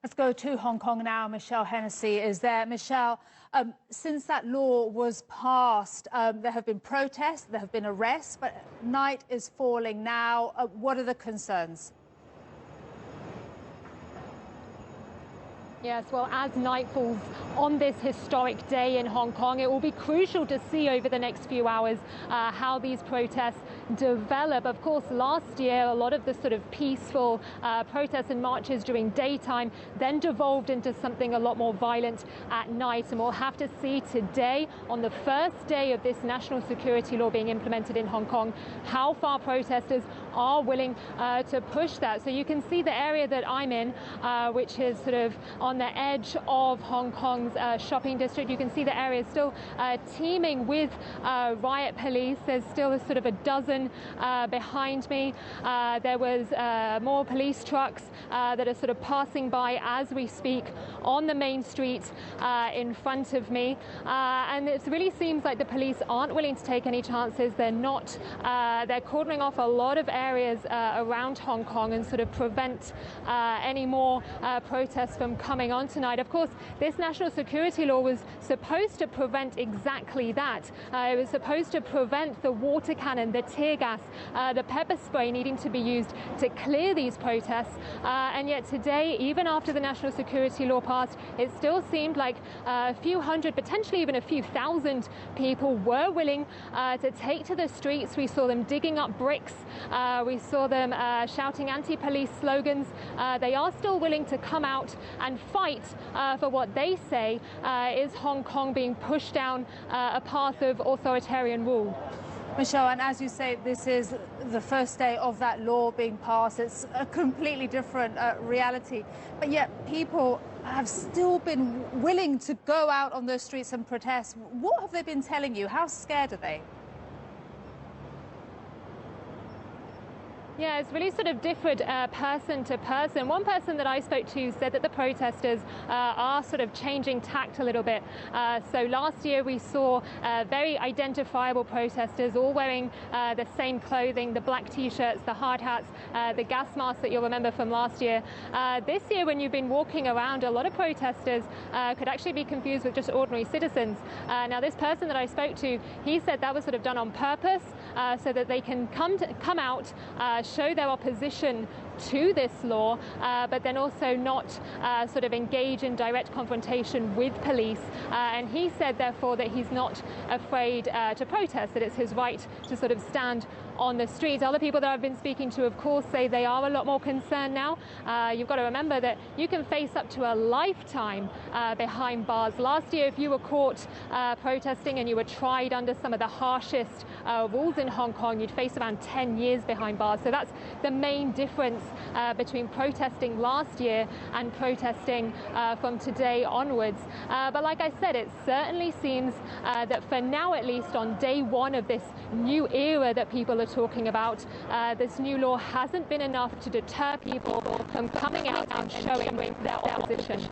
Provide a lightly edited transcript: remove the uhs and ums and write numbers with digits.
Let's go to Hong Kong now. Michelle Hennessy is there. Michelle, since that law was passed, there have been protests, there have been arrests, but night is falling now. What are the concerns? Yes, well, as night falls on this historic day in Hong Kong, it will be crucial to see over the next few hours how these protests develop. Of course, last year, a lot of the sort of peaceful protests and marches during daytime then devolved into something a lot more violent at night. And we'll have to see today, on the first day of this national security law being implemented in Hong Kong, how far protesters are willing to push that. So you can see the area that I'm in, which is sort of on the edge of Hong Kong's shopping district. You can see the area is still teeming with riot police. There's still a sort of a dozen behind me. There was more police trucks that are sort of passing by as we speak on the main street in front of me. And it really seems like the police aren't willing to take any chances. They're not. They're cordoning off a lot of areas around Hong Kong and sort of prevent any more protests from coming on tonight. Of course, this national security law was supposed to prevent exactly that. It was supposed to prevent the water cannon, the tear gas, the pepper spray needing to be used to clear these protests. And yet today, even after the national security law passed, it still seemed like a few hundred, potentially even a few thousand people were willing to take to the streets. We saw them digging up bricks. We saw them shouting anti-police slogans. They are still willing to come out and fight for what they say is Hong Kong being pushed down a path of authoritarian rule. Michelle, and as you say, this is the first day of that law being passed. It's a completely different reality. But yet people have still been willing to go out on the streets and protest. What have they been telling you? How scared are they? Yeah, it's really sort of differed person to person. One person that I spoke to said that the protesters are sort of changing tact a little bit. So last year we saw very identifiable protesters all wearing the same clothing, the black t-shirts, the hard hats, the gas masks that you'll remember from last year. This year, when you've been walking around, a lot of protesters could actually be confused with just ordinary citizens. Now, this person that I spoke to, he said that was sort of done on purpose so that they can come out, show their opposition to this law, but then also not sort of engage in direct confrontation with police. And he said, therefore, that he's not afraid to protest, that it's his right to sort of stand on the streets. Other people that I've been speaking to, of course, say they are a lot more concerned now. You've got to remember that you can face up to a lifetime behind bars. Last year, if you were caught protesting and you were tried under some of the harshest rules in Hong Kong, you'd face around 10 years behind bars. So that's the main difference between protesting last year and protesting from today onwards. But like I said, it certainly seems that for now, at least on day one of this new era that people are talking about, this new law hasn't been enough to deter people from coming out and showing their opposition.